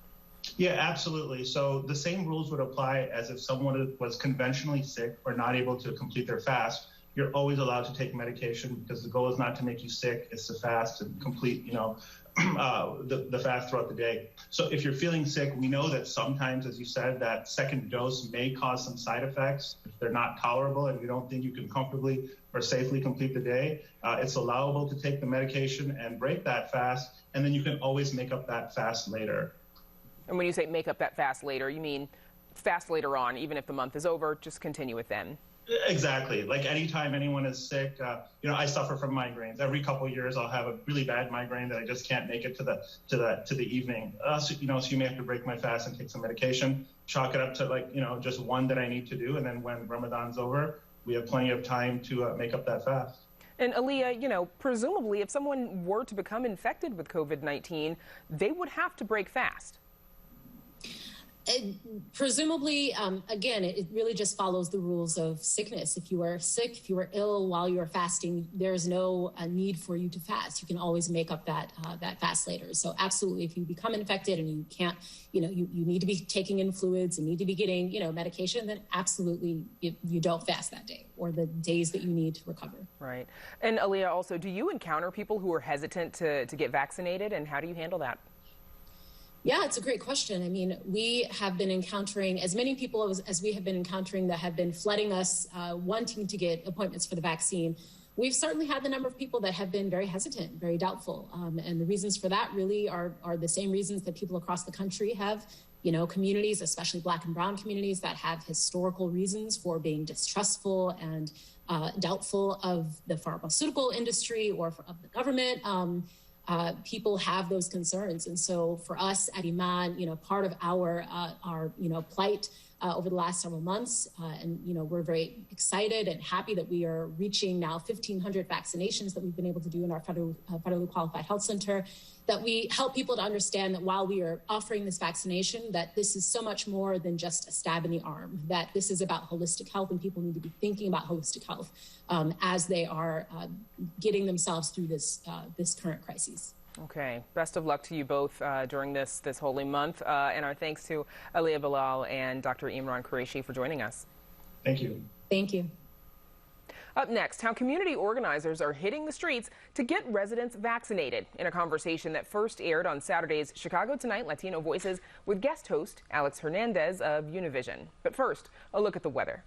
Yeah, absolutely. So the same rules would apply as if someone was conventionally sick or not able to complete their fast. You're always allowed to take medication because the goal is not to make you sick, it's to fast and complete, the fast throughout the day. So if you're feeling sick, we know that sometimes, as you said, that second dose may cause some side effects. If they're not tolerable and you don't think you can comfortably or safely complete the day, it's allowable to take the medication and break that fast, and then you can always make up that fast later. And when you say make up that fast later, you mean fast later on, even if the month is over, just continue it then? Exactly. Like anytime anyone is sick, I suffer from migraines. Every couple of years, I'll have a really bad migraine that I just can't make it to the evening. So you may have to break my fast and take some medication, chalk it up to just one that I need to do, and then when Ramadan's over, we have plenty of time to make up that fast. And Aliyah, presumably, if someone were to become infected with COVID-19, they would have to break fast. Presumably, again, it really just follows the rules of sickness. If you are sick, if you are ill while you are fasting, there is no need for you to fast. You can always make up that fast later. So absolutely, if you become infected and you can't, you need to be taking in fluids and need to be getting, medication, then absolutely you don't fast that day or the days that you need to recover. Right. And Aaliyah, also, do you encounter people who are hesitant to get vaccinated, and how do you handle that? Yeah, it's a great question. I mean, we have been encountering as many people as we have been encountering that have been flooding us wanting to get appointments for the vaccine. We've certainly had the number of people that have been very hesitant, very doubtful. And the reasons for that really are the same reasons that people across the country have. Communities, especially Black and Brown communities, that have historical reasons for being distrustful and doubtful of the pharmaceutical industry or of the government. People have those concerns. And so for us at Iman, part of our plight over the last several months, and we're very excited and happy that we are reaching now 1,500 vaccinations that we've been able to do in our federally qualified health center, that we help people to understand that while we are offering this vaccination, that this is so much more than just a stab in the arm, that this is about holistic health, and people need to be thinking about holistic health as they are getting themselves through this current crisis. Okay. Best of luck to you both during this holy month. And our thanks to Aaliyah Bilal and Dr. Imran Qureshi for joining us. Thank you. Thank you. Up next, how community organizers are hitting the streets to get residents vaccinated in a conversation that first aired on Saturday's Chicago Tonight Latino Voices with guest host Alex Hernandez of Univision. But first, a look at the weather.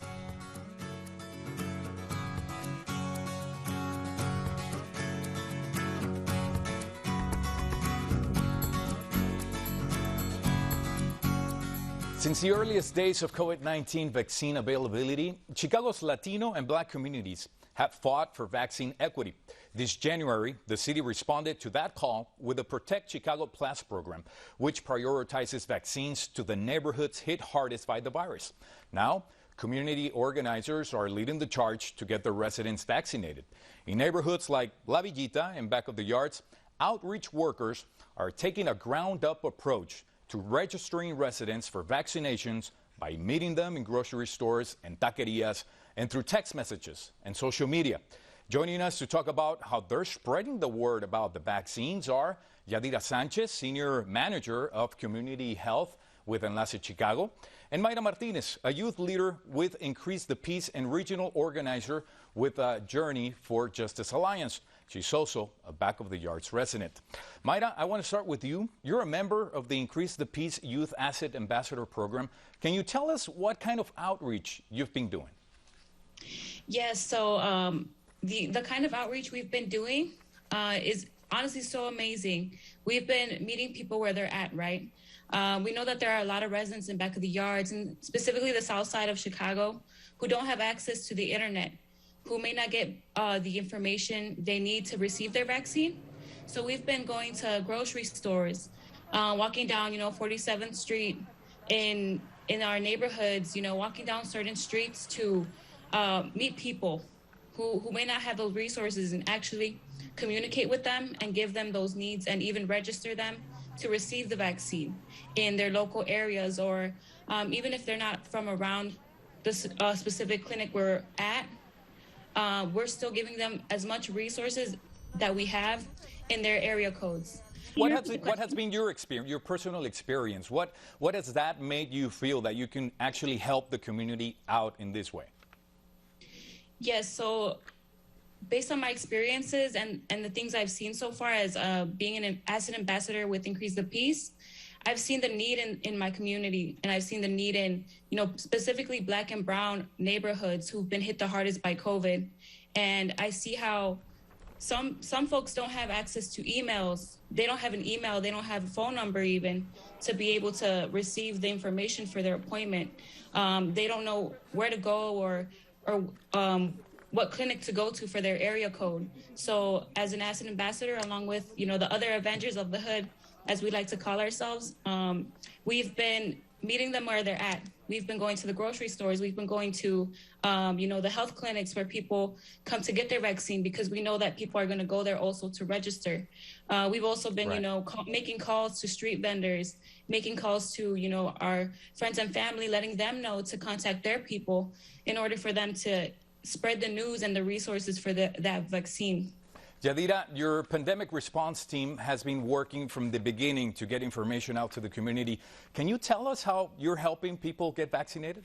Since the earliest days of COVID-19 vaccine availability, Chicago's Latino and Black communities have fought for vaccine equity. This January, the city responded to that call with the Protect Chicago Plus program, which prioritizes vaccines to the neighborhoods hit hardest by the virus. Now, community organizers are leading the charge to get their residents vaccinated. In neighborhoods like La Villita and Back of the Yards, outreach workers are taking a ground-up approach to registering residents for vaccinations by meeting them in grocery stores and taquerias and through text messages and social media. Joining us to talk about how they're spreading the word about the vaccines are Yadira Sanchez, Senior Manager of Community Health with Enlace Chicago, and Mayra Martinez, a youth leader with Increase the Peace and regional organizer with Journey for Justice Alliance. She's also a Back of the Yards resident. Mayra, I want to start with you. You're a member of the Increase the Peace Youth Asset Ambassador Program. Can you tell us what kind of outreach you've been doing? Yes, so the kind of outreach we've been doing is honestly so amazing. We've been meeting people where they're at, right? We know that there are a lot of residents in Back of the Yards, and specifically the south side of Chicago, who don't have access to the internet, who may not get the information they need to receive their vaccine. So we've been going to grocery stores, walking down, 47th Street in our neighborhoods, walking down certain streets to meet people who may not have those resources and actually communicate with them and give them those needs and even register them to receive the vaccine in their local areas, or even if they're not from around the specific clinic we're at. We're still giving them as much resources that we have in their area codes. What has been your experience, your personal experience? What has that made you feel that you can actually help the community out in this way? Yes, so based on my experiences and the things I've seen so far as being an asset ambassador with Increase the Peace, I've seen the need in my community, and I've seen the need in, specifically Black and Brown neighborhoods who've been hit the hardest by COVID. And I see how some folks don't have access to emails. They don't have an email. They don't have a phone number even to be able to receive the information for their appointment. They don't know where to go or what clinic to go to for their area code. So as an asset ambassador, along with, the other Avengers of the Hood as we like to call ourselves. We've been meeting them where they're at. We've been going to the grocery stores. We've been going to, the health clinics where people come to get their vaccine, because we know that people are going to go there also to register. We've also been, making calls to street vendors, making calls to, our friends and family, letting them know to contact their people in order for them to spread the news and the resources for that vaccine. Yadira, your pandemic response team has been working from the beginning to get information out to the community. Can you tell us how you're helping people get vaccinated?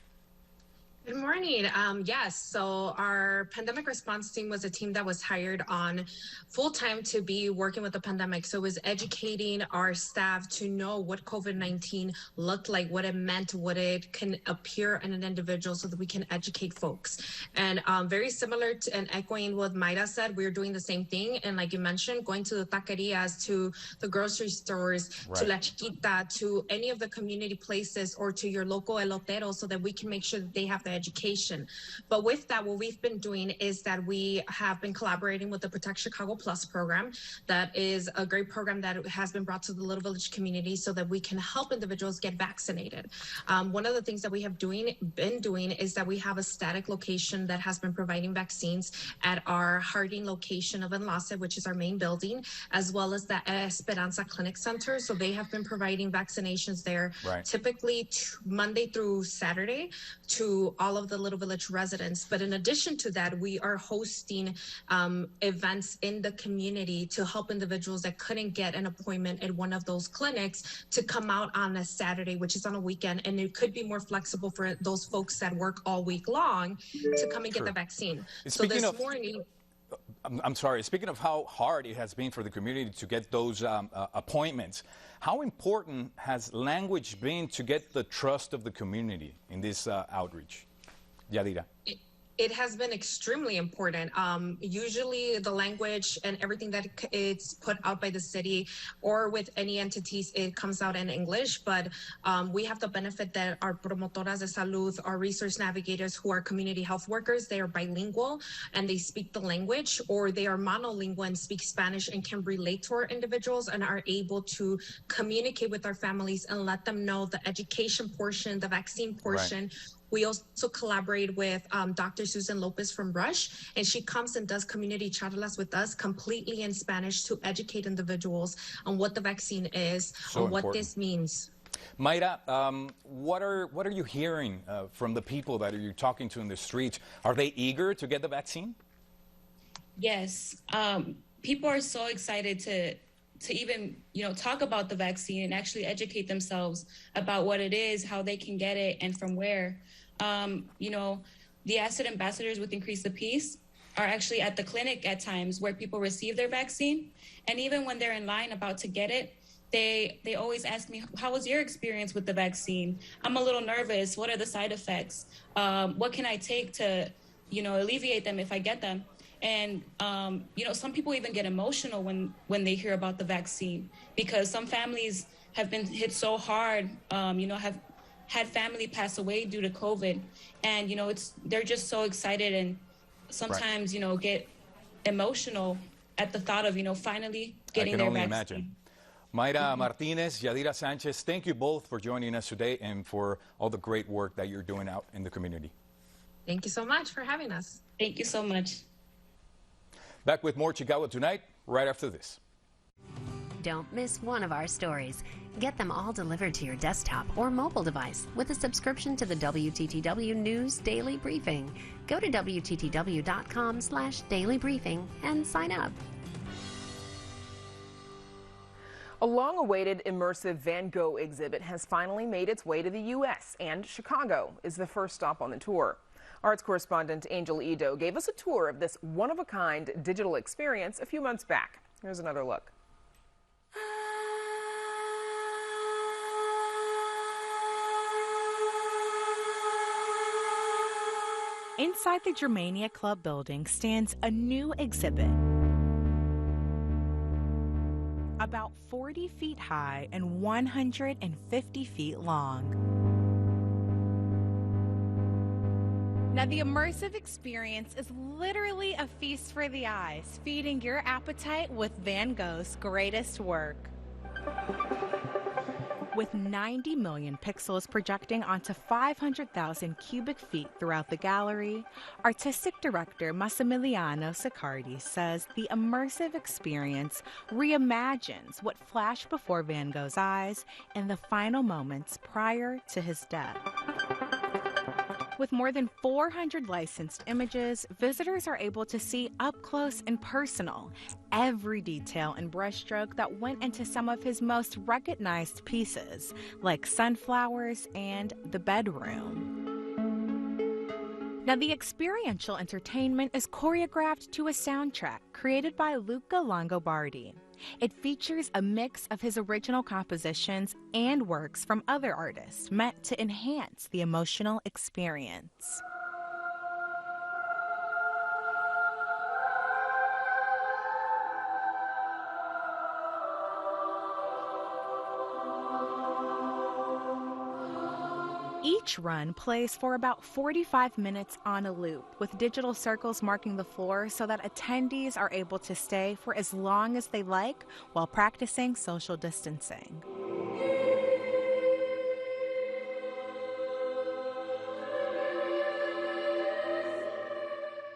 Good morning. Yes, so our pandemic response team was a team that was hired on full-time to be working with the pandemic. So it was educating our staff to know what COVID-19 looked like, what it meant, what it can appear in an individual, so that we can educate folks. And very similar to, and echoing what Mayra said, we're doing the same thing. And like you mentioned, going to the taquerias, to the grocery stores, to La Chiquita, to any of the community places, or to your local elotero, so that we can make sure that they have the education. But with that, what we've been doing is that we have been collaborating with the Protect Chicago Plus program. That is a great program that has been brought to the Little Village community so that we can help individuals get vaccinated. One of the things that we have been doing is that we have a static location that has been providing vaccines at our Harding location of Enlace, which is our main building, as well as the Esperanza Clinic Center. So they have been providing vaccinations there, typically Monday through Saturday, to all of the Little Village residents. But in addition to that, we are hosting events in the community to help individuals that couldn't get an appointment at one of those clinics to come out on a Saturday, which is on a weekend, and it could be more flexible for those folks that work all week long to come and get the vaccine. So this morning, I'm sorry, speaking of how hard it has been for the community to get those appointments, how important has language been to get the trust of the community in this outreach? Yadira. It has been extremely important. Usually the language and everything that it's put out by the city or with any entities, it comes out in English, but we have the benefit that our promotoras de salud, our resource navigators who are community health workers, they are bilingual and they speak the language, or they are monolingual and speak Spanish and can relate to our individuals and are able to communicate with our families and let them know the education portion, the vaccine portion. We also collaborate with Dr. Susan Lopez from Rush, and she comes and does community charlas with us completely in Spanish to educate individuals on what the vaccine is, and what this means. Mayra, what are you hearing from the people that you're talking to in the streets? Are they eager to get the vaccine? Yes, people are so excited to even, talk about the vaccine and actually educate themselves about what it is, how they can get it, and from where. The asset ambassadors with Increase the Peace are actually at the clinic at times where people receive their vaccine. And even when they're in line about to get it, they always ask me, how was your experience with the vaccine? I'm a little nervous. What are the side effects? What can I take to, alleviate them if I get them? And, some people even get emotional when they hear about the vaccine, because some families have been hit so hard, have had family pass away due to COVID. And, they're just so excited and sometimes, get emotional at the thought of, finally getting their vaccine. I can only imagine. Mayra Martinez, Yadira Sanchez, thank you both for joining us today and for all the great work that you're doing out in the community. Thank you so much for having us. Thank you so much. Back with more Chicago Tonight right after this. Don't miss one of our stories. Get them all delivered to your desktop or mobile device with a subscription to the WTTW News Daily Briefing. Go to WTTW.com/dailybriefing and sign up. A long-awaited Immersive Van Gogh exhibit has finally made its way to the U.S., and Chicago is the first stop on the tour. Arts correspondent Angel Edo gave us a tour of this one-of-a-kind digital experience a few months back. Here's another look. Inside the Germania Club building stands a new exhibit. About 40 feet high and 150 feet long. Now, the immersive experience is literally a feast for the eyes, feeding your appetite with Van Gogh's greatest work. With 90 million pixels projecting onto 500,000 cubic feet throughout the gallery, artistic director Massimiliano Siccardi says the immersive experience reimagines what flashed before Van Gogh's eyes in the final moments prior to his death. With more than 400 licensed images, visitors are able to see up close and personal every detail and brushstroke that went into some of his most recognized pieces, like sunflowers and the bedroom. Now, the experiential entertainment is choreographed to a soundtrack created by Luca Longobardi. It features a mix of his original compositions and works from other artists meant to enhance the emotional experience. Each run plays for about 45 minutes on a loop, with digital circles marking the floor so that attendees are able to stay for as long as they like while practicing social distancing.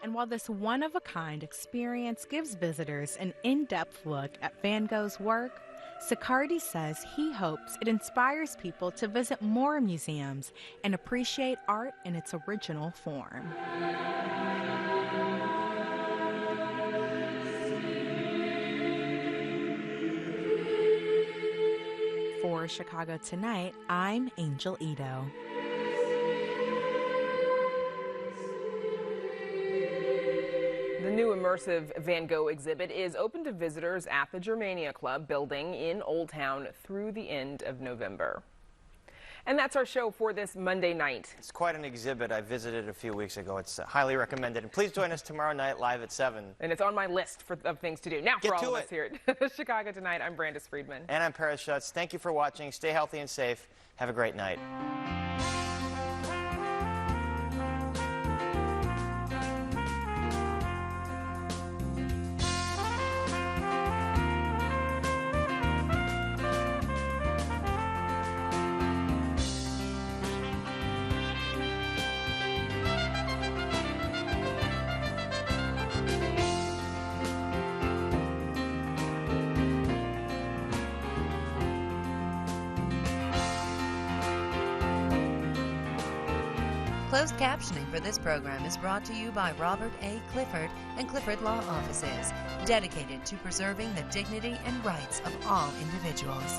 And while this one-of-a-kind experience gives visitors an in-depth look at Van Gogh's work, Siccardi says he hopes it inspires people to visit more museums and appreciate art in its original form. For Chicago Tonight, I'm Angel Ito. The new Immersive Van Gogh exhibit is open to visitors at the Germania Club building in Old Town through the end of November. And that's our show for this Monday night. It's quite an exhibit. I visited a few weeks ago. It's highly recommended. And please join us tomorrow night live at 7. And it's on my list of things to do. Now for all of us here at Chicago Tonight, I'm Brandis Friedman. And I'm Paris Schutz. Thank you for watching. Stay healthy and safe. Have a great night. Closed captioning for this program is brought to you by Robert A. Clifford and Clifford Law Offices, dedicated to preserving the dignity and rights of all individuals.